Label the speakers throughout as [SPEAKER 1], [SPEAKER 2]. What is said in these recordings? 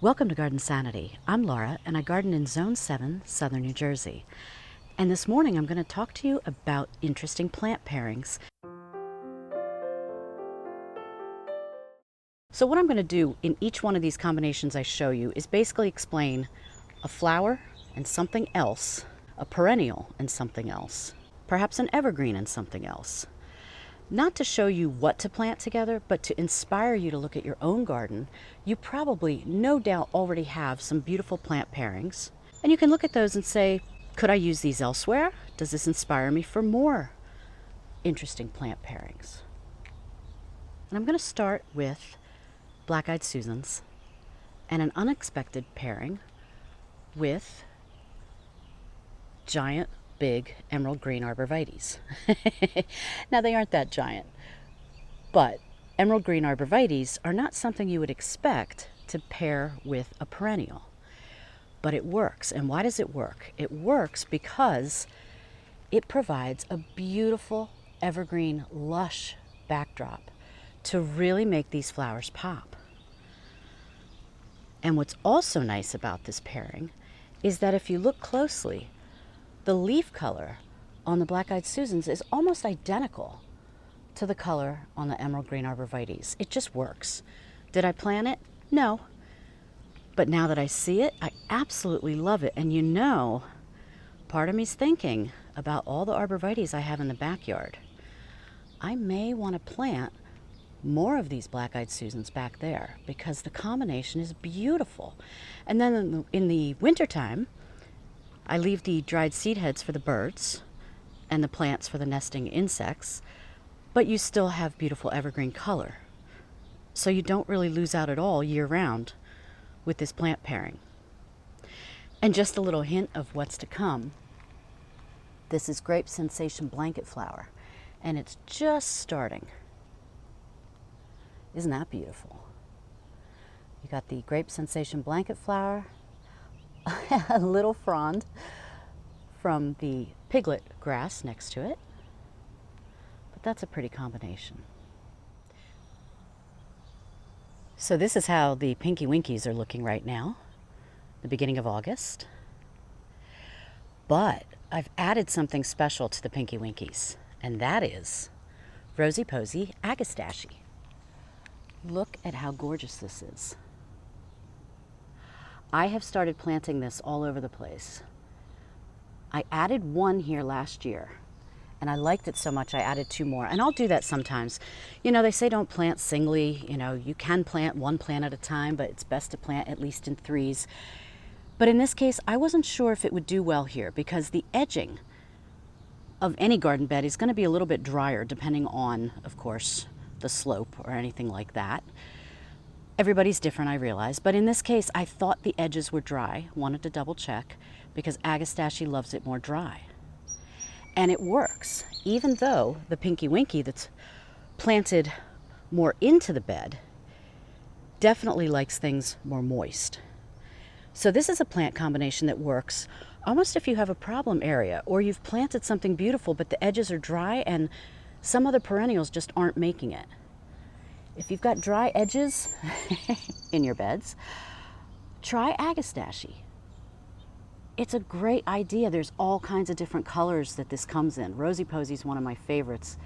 [SPEAKER 1] Welcome to Garden Sanity. I'm Laura, and I garden in Zone 7, Southern New Jersey. And this morning I'm going to talk to you about interesting plant pairings. So what I'm going to do in each one of these combinations I show you is basically explain a flower and something else, a perennial and something else, perhaps an evergreen and something else. Not to show you what to plant together, but to inspire you to look at your own garden. You probably, no doubt, already have some beautiful plant pairings. And you can look at those and say, could I use these elsewhere? Does this inspire me for more interesting plant pairings? And I'm going to start with Black-Eyed Susans and an unexpected pairing with giant big emerald green arborvitaes. Now they aren't that giant, but emerald green arborvitaes are not something you would expect to pair with a perennial, but it works. And why does it work? It works because it provides a beautiful evergreen lush backdrop to really make these flowers pop. And what's also nice about this pairing is that if you look closely, the leaf color on the Black-Eyed Susans is almost identical to the color on the emerald green arborvitaes. It just works. Did I plan it? No. But now that I see it, I absolutely love it. And you know, part of me's thinking about all the arborvitaes I have in the backyard. I may want to plant more of these Black-Eyed Susans back there because the combination is beautiful. And then in the wintertime, I leave the dried seed heads for the birds and the plants for the nesting insects, but you still have beautiful evergreen color. So you don't really lose out at all year round with this plant pairing. And just a little hint of what's to come. This is Grape Sensation Blanket Flower, and it's just starting. Isn't that beautiful? You got the Grape Sensation Blanket Flower, a little frond from the piglet grass next to it, but that's a pretty combination. So this is how the Pinky Winkies are looking right now, the beginning of August. But I've added something special to the Pinky Winkies, and that is Rosie, Posie, Agastache. Look at how gorgeous this is. I have started planting this all over the place. I added one here last year, and I liked it so much I added two more. And I'll do that sometimes. You know, they say don't plant singly. You know, you can plant one plant at a time, but it's best to plant at least in threes. But in this case, I wasn't sure if it would do well here because the edging of any garden bed is going to be a little bit drier depending on, of course, the slope or anything like that. Everybody's different, I realize, but in this case, I thought the edges were dry. Wanted to double check because Agastache loves it more dry. And it works, even though the Pinky Winky that's planted more into the bed definitely likes things more moist. So this is a plant combination that works almost if you have a problem area or you've planted something beautiful, but the edges are dry and some other perennials just aren't making it. If you've got dry edges in your beds, try Agastache. It's a great idea. There's all kinds of different colors that this comes in. Rosie Posie is one of my favorites.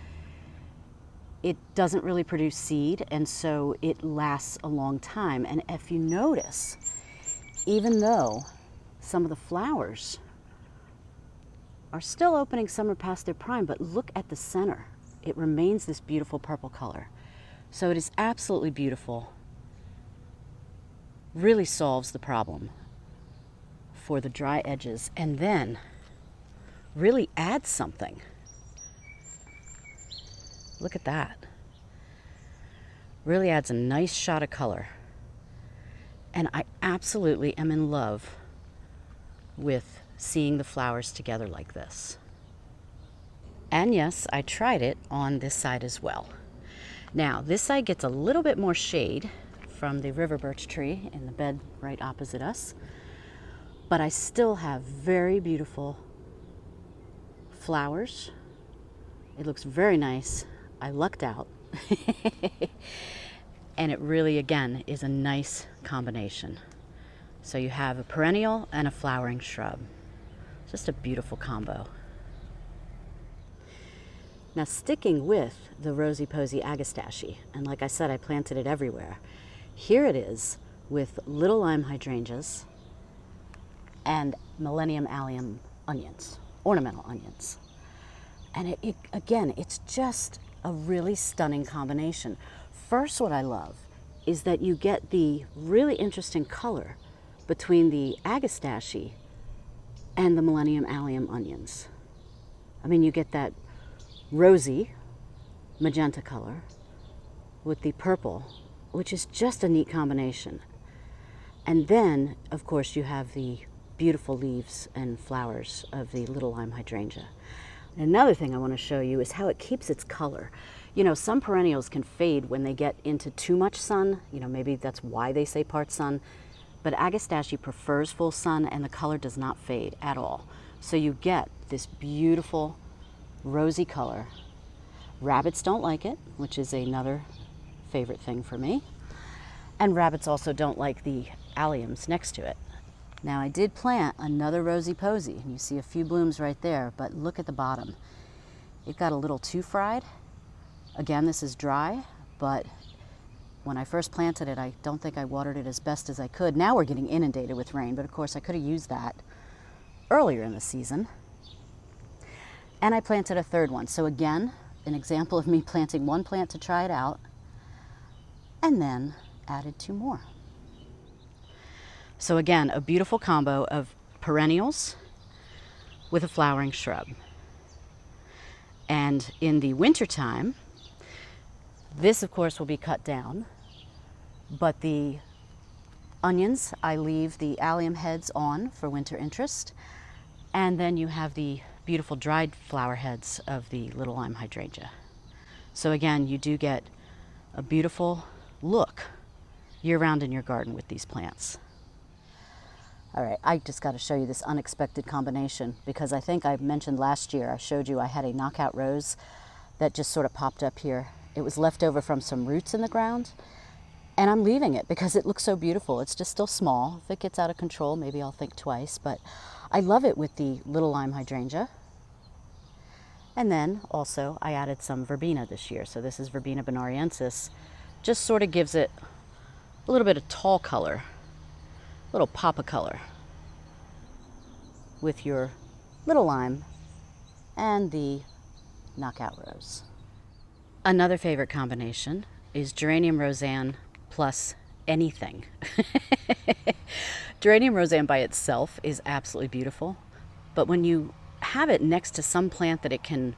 [SPEAKER 1] It doesn't really produce seed, and so it lasts a long time. And if you notice, even though some of the flowers are still opening, some are past their prime, but look at the center. It remains this beautiful purple color. So it is absolutely beautiful. Really solves the problem for the dry edges and then really adds something. Look at that. Really adds a nice shot of color. And I absolutely am in love with seeing the flowers together like this. And yes, I tried it on this side as well. Now, this side gets a little bit more shade from the river birch tree in the bed right opposite us, but I still have very beautiful flowers. It looks very nice. I lucked out. And it really, again, is a nice combination. So you have a perennial and a flowering shrub. Just a beautiful combo. Now sticking with the Rosie Posie Agastache, and like I said, I planted it everywhere. Here it is with little lime hydrangeas and Millenium Allium onions, ornamental onions. And again, it's just a really stunning combination. First, what I love is that you get the really interesting color between the Agastache and the Millenium Allium onions. I mean, you get that rosy magenta color with the purple, which is just a neat combination. And then, of course, you have the beautiful leaves and flowers of the little lime hydrangea. Another thing I want to show you is how it keeps its color. You know, some perennials can fade when they get into too much sun. You know, maybe that's why they say part sun. But Agastache prefers full sun and the color does not fade at all. So you get this beautiful rosy color. Rabbits don't like it, which is another favorite thing for me. And rabbits also don't like the alliums next to it. Now I did plant another Rosie Posie, and you see a few blooms right there, but look at the bottom. It got a little too fried. Again, this is dry, but when I first planted it, I don't think I watered it as best as I could. Now we're getting inundated with rain, but of course I could have used that earlier in the season. And I planted a third one. So again, an example of me planting one plant to try it out, and then added 2 more. So again, a beautiful combo of perennials with a flowering shrub. And in the wintertime, this of course will be cut down, but the onions, I leave the allium heads on for winter interest. And then you have the beautiful dried flower heads of the little lime hydrangea. So again, you do get a beautiful look year-round in your garden with these plants. All right, I just got to show you this unexpected combination because I think I mentioned last year, I showed you I had a knockout rose that just sort of popped up here. It was left over from some roots in the ground, and I'm leaving it because it looks so beautiful. It's just still small. If it gets out of control, maybe I'll think twice, but I love it with the little lime hydrangea. And then also I added some Verbena this year. So this is Verbena Bonariensis. Just sort of gives it a little bit of tall color, a little pop of color with your little lime and the knockout rose. Another favorite combination is Geranium Rozanne plus anything. Geranium Rozanne by itself is absolutely beautiful, but when you have it next to some plant that it can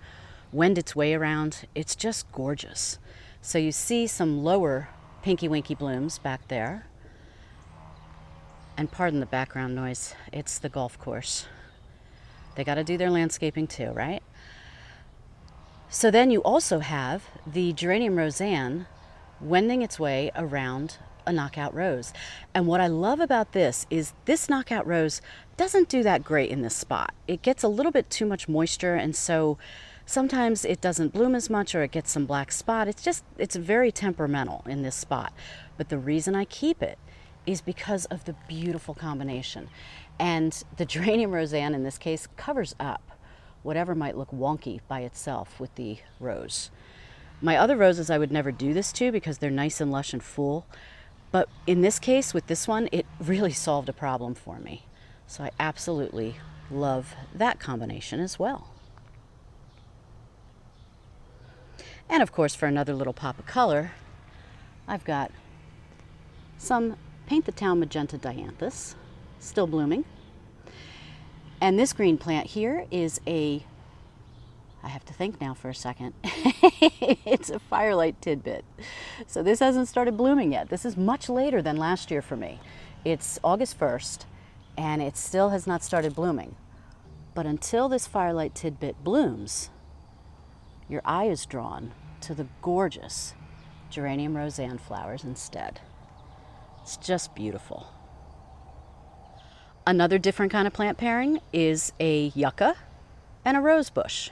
[SPEAKER 1] wend its way around, it's just gorgeous. So you see some lower pinky winky blooms back there. And pardon the background noise, it's the golf course. They got to do their landscaping too, right? So then you also have the Geranium Rozanne wending its way around a knockout rose. And what I love about this is this knockout rose doesn't do that great in this spot. It gets a little bit too much moisture, and so sometimes it doesn't bloom as much or it gets some black spot. It's very temperamental in this spot. But the reason I keep it is because of the beautiful combination. And the Geranium Rozanne in this case covers up whatever might look wonky by itself with the rose. My other roses I would never do this to because they're nice and lush and full. But in this case, with this one, it really solved a problem for me. So I absolutely love that combination as well. And of course, for another little pop of color, I've got some Paint the Town Magenta Dianthus, still blooming. And this green plant here is I have to think now for a second. It's a Firelight Tidbit. So this hasn't started blooming yet. This is much later than last year for me. It's August 1st, and it still has not started blooming. But until this Firelight Tidbit blooms, your eye is drawn to the gorgeous Geranium Rozanne flowers instead. It's just beautiful. Another different kind of plant pairing is a Yucca and a rose bush.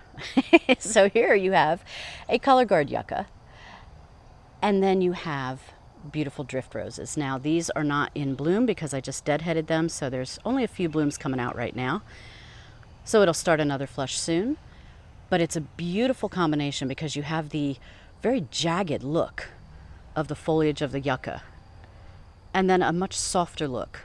[SPEAKER 1] So here you have a color guard Yucca, and then you have beautiful drift roses. Now these are not in bloom because I just deadheaded them, so there's only a few blooms coming out right now. So it'll start another flush soon. But it's a beautiful combination because you have the very jagged look of the foliage of the yucca, and then a much softer look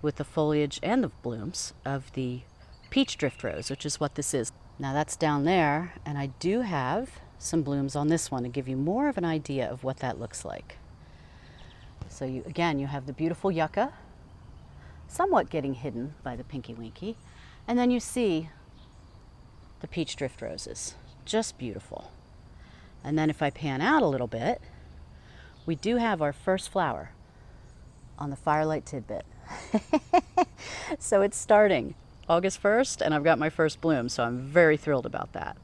[SPEAKER 1] with the foliage and the blooms of the peach drift rose, which is what this is. Now that's down there, and I do have some blooms on this one to give you more of an idea of what that looks like. So you have the beautiful yucca, somewhat getting hidden by the pinky winky, and then you see the peach drift roses, just beautiful. And then if I pan out a little bit, we do have our first flower on the Firelight Tidbit. So it's starting August 1st, and I've got my first bloom, so I'm very thrilled about that.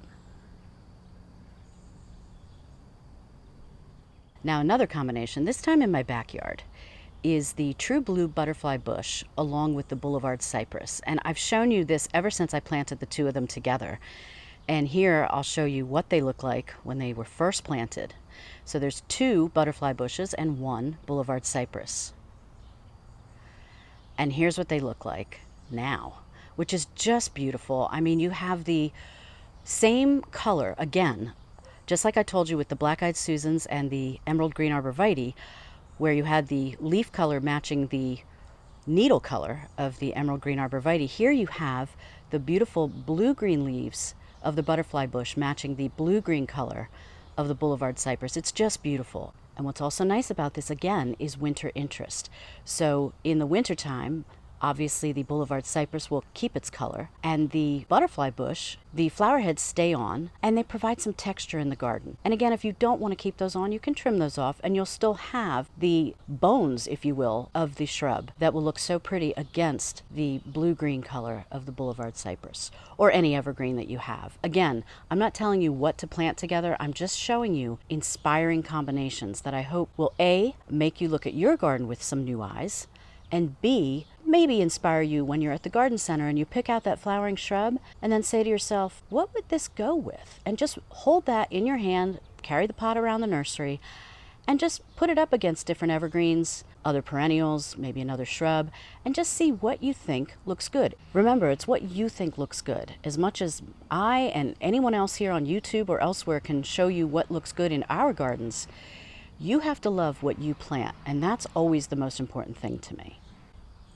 [SPEAKER 1] Now another combination, this time in my backyard, is the True Blue Butterfly Bush along with the Boulevard Cypress. And I've shown you this ever since I planted the two of them together. And here I'll show you what they look like when they were first planted. So there's 2 butterfly bushes and 1 Boulevard Cypress. And here's what they look like now, which is just beautiful. I mean, you have the same color, again, just like I told you with the Black-Eyed Susans and the Emerald Green Arborvitae, where you had the leaf color matching the needle color of the Emerald Green Arborvitae. Here you have the beautiful blue-green leaves of the butterfly bush matching the blue-green color of the Boulevard Cypress. It's just beautiful. And what's also nice about this, again, is winter interest. So in the wintertime, obviously the Boulevard Cypress will keep its color, and the butterfly bush, the flower heads stay on, and they provide some texture in the garden. And again, if you don't want to keep those on, you can trim those off, and you'll still have the bones, if you will, of the shrub that will look so pretty against the blue-green color of the Boulevard Cypress, or any evergreen that you have. Again, I'm not telling you what to plant together, I'm just showing you inspiring combinations that I hope will A, make you look at your garden with some new eyes, and B, maybe inspire you when you're at the garden center and you pick out that flowering shrub and then say to yourself, what would this go with? And just hold that in your hand, carry the pot around the nursery, and just put it up against different evergreens, other perennials, maybe another shrub, and just see what you think looks good. Remember, it's what you think looks good. As much as I and anyone else here on YouTube or elsewhere can show you what looks good in our gardens, you have to love what you plant, and that's always the most important thing to me.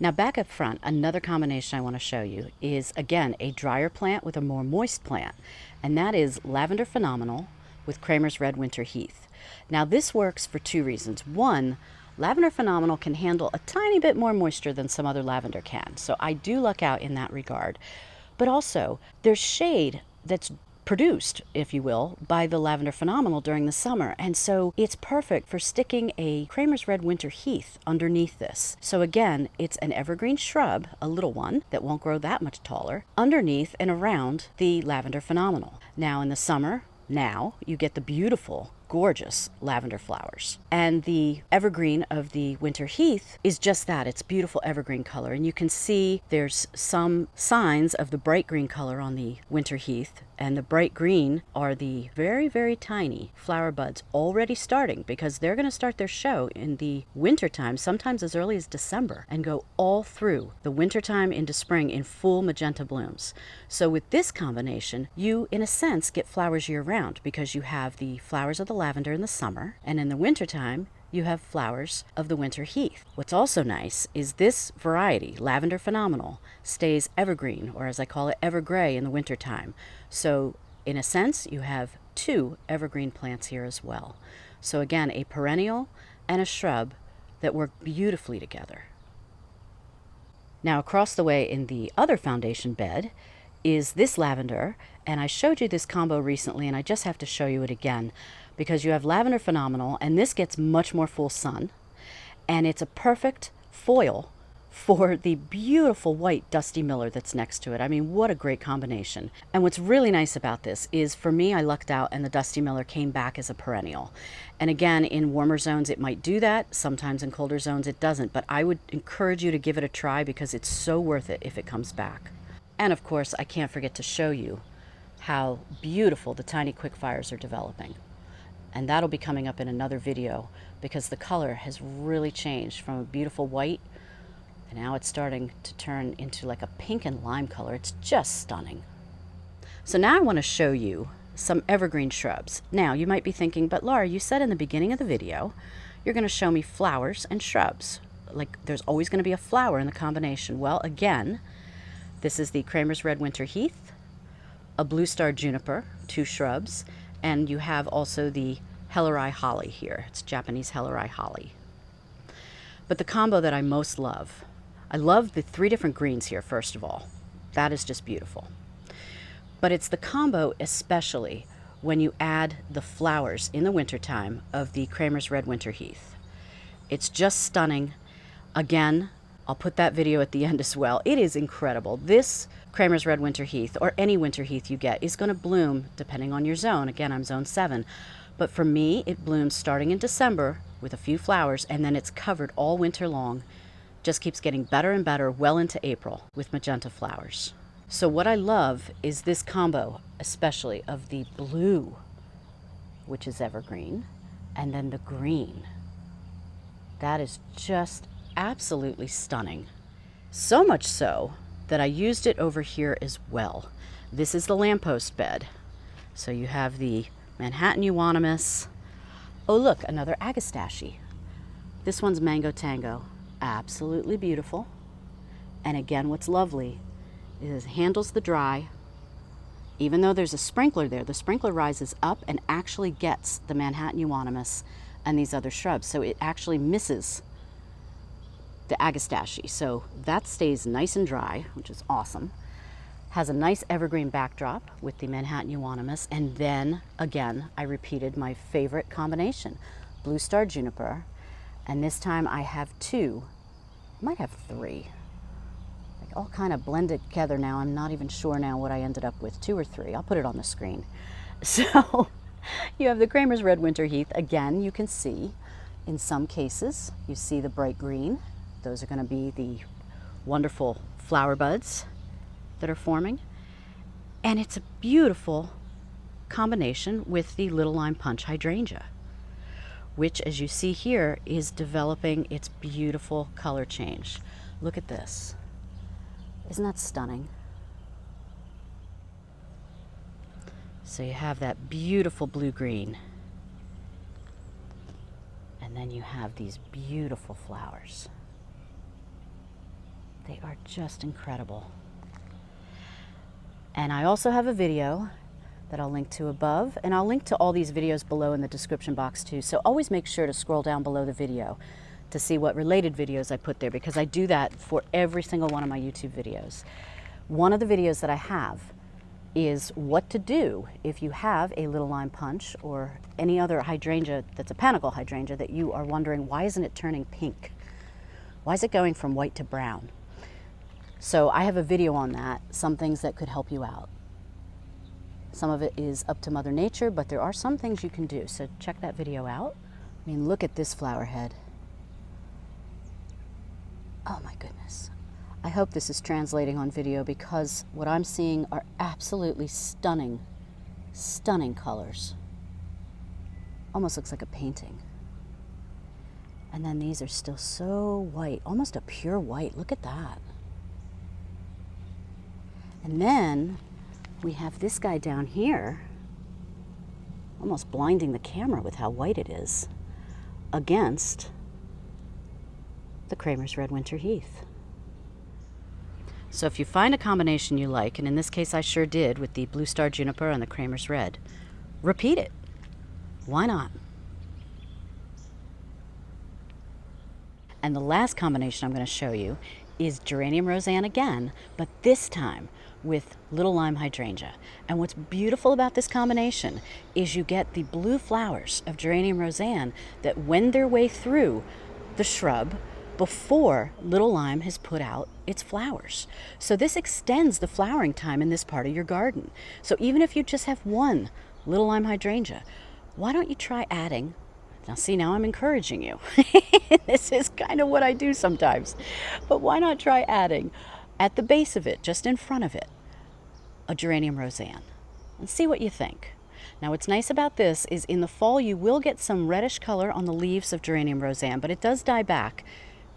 [SPEAKER 1] Now back up front, another combination I want to show you is, again, a drier plant with a more moist plant, and that is Lavender Phenomenal with Kramer's Red Winter Heath. Now this works for 2 reasons. One, Lavender Phenomenal can handle a tiny bit more moisture than some other lavender can, so I do luck out in that regard. But also, there's shade that's produced, if you will, by the Lavender Phenomenal during the summer, and so it's perfect for sticking a Kramer's Red Winter Heath underneath this. So again, it's an evergreen shrub, a little one that won't grow that much taller, underneath and around the Lavender Phenomenal. Now in the summer, you get the beautiful, gorgeous lavender flowers. And the evergreen of the Winter Heath is just that. It's beautiful evergreen color, and you can see there's some signs of the bright green color on the Winter Heath, and the bright green are the very, very tiny flower buds already starting, because they're going to start their show in the wintertime, sometimes as early as December, and go all through the wintertime into spring in full magenta blooms. So with this combination, you in a sense get flowers year round, because you have the flowers of the lavender in the summer, and in the wintertime you have flowers of the Winter Heath. What's also nice is this variety, Lavender Phenomenal, stays evergreen, or as I call it, evergray in the wintertime. So in a sense, you have 2 evergreen plants here as well. So again, a perennial and a shrub that work beautifully together. Now across the way in the other foundation bed is this lavender, and I showed you this combo recently, and I just have to show you it again, because you have Lavender Phenomenal, and this gets much more full sun, and it's a perfect foil for the beautiful white Dusty Miller that's next to it. I mean, what a great combination. And what's really nice about this is, for me, I lucked out and the Dusty Miller came back as a perennial. And again, in warmer zones it might do that, sometimes in colder zones it doesn't, but I would encourage you to give it a try, because it's so worth it if it comes back. And of course, I can't forget to show you how beautiful the tiny quickfires are developing. And that'll be coming up in another video because the color has really changed from a beautiful white, and now it's starting to turn into like a pink and lime color. It's just stunning. So now I want to show you some evergreen shrubs. Now you might be thinking, but Laura, you said in the beginning of the video you're going to show me flowers and shrubs. Like there's always going to be a flower in the combination. Well, again, this is the Kramer's Red Winter Heath, a Blue Star Juniper, 2 shrubs, and you have also the Helleri Holly here. It's Japanese Helleri Holly. But the combo that I most love, I love the 3 different greens here, first of all. That is just beautiful. But it's the combo, especially when you add the flowers in the wintertime of the Kramer's Red Winter Heath. It's just stunning. Again, I'll put that video at the end as well. It is incredible. This Kramer's Red Winter Heath, or any winter heath you get, is going to bloom depending on your zone. Again, I'm zone 7. But for me, it blooms starting in December with a few flowers, and then it's covered all winter long. Just keeps getting better and better well into April with magenta flowers. So what I love is this combo, especially of the blue, which is evergreen, and then the green. That is just absolutely stunning. So much so that I used it over here as well. This is the lamppost bed. So you have the Manhattan Euonymus. Oh look, another Agastache. This one's Mango Tango. Absolutely beautiful. And again, what's lovely is it handles the dry. Even though there's a sprinkler there, the sprinkler rises up and actually gets the Manhattan Euonymus and these other shrubs. So it actually misses the Agastache. So that stays nice and dry, which is awesome. Has a nice evergreen backdrop with the Manhattan Euonymus. And then again, I repeated my favorite combination, Blue Star Juniper. And this time I have 2, I might have 3. Like all kind of blended together now. I'm not even sure now what I ended up with, 2 or 3. I'll put it on the screen. So you have the Kramer's Red Winter Heath. Again, you can see in some cases, you see the bright green. Those are going to be the wonderful flower buds that are forming. And it's a beautiful combination with the Little Lime Punch Hydrangea, which, as you see here, is developing its beautiful color change. Look at this. Isn't that stunning? So you have that beautiful blue-green, and then you have these beautiful flowers. They are just incredible. And I also have a video that I'll link to above, and I'll link to all these videos below in the description box too. So always make sure to scroll down below the video to see what related videos I put there, because I do that for every single one of my YouTube videos. One of the videos that I have is what to do if you have a Little Lime Punch or any other hydrangea that's a panicle hydrangea that you are wondering, why isn't it turning pink? Why is it going from white to brown? So I have a video on that, some things that could help you out. Some of it is up to Mother Nature, but there are some things you can do. So check that video out. I mean, look at this flower head. Oh my goodness. I hope this is translating on video, because what I'm seeing are absolutely stunning, stunning colors. Almost looks like a painting. And then these are still so white, almost a pure white. Look at that. And then we have this guy down here, almost blinding the camera with how white it is, against the Kramer's Red Winter Heath. So if you find a combination you like, and in this case I sure did with the Blue Star Juniper and the Kramer's Red, repeat it. Why not? And the last combination I'm going to show you is Geranium Rozanne again, but this time with Little Lime Hydrangea. And what's beautiful about this combination is you get the blue flowers of Geranium Rozanne that wend their way through the shrub before Little Lime has put out its flowers. So this extends the flowering time in this part of your garden. So even if you just have one Little Lime Hydrangea, why don't you try adding, now see, now I'm encouraging you. This is kind of what I do sometimes. But why not try adding at the base of it, just in front of it, a Geranium Rozanne, and see what you think. Now what's nice about this is in the fall you will get some reddish color on the leaves of Geranium Rozanne, but it does die back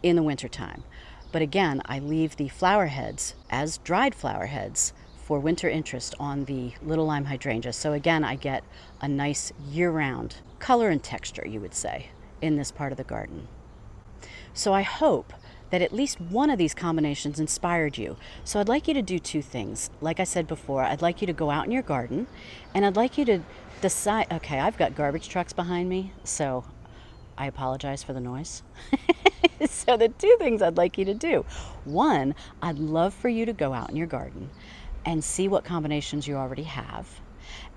[SPEAKER 1] in the wintertime. But again, I leave the flower heads as dried flower heads for winter interest on the little lime hydrangea. So again, I get a nice year-round color and texture, you would say, in this part of the garden. So I hope that at least one of these combinations inspired you. So I'd like you to do two things. Like I said before, I'd like you to go out in your garden and I'd like you to decide, okay, I've got garbage trucks behind me, so I apologize for the noise. So the two things I'd like you to do. One, I'd love for you to go out in your garden and see what combinations you already have.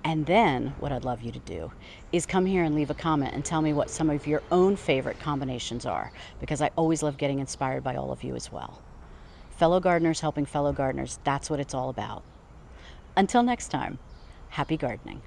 [SPEAKER 1] And then what I'd love you to do is come here and leave a comment and tell me what some of your own favorite combinations are, because I always love getting inspired by all of you as well. Fellow gardeners helping fellow gardeners, that's what it's all about. Until next time, happy gardening.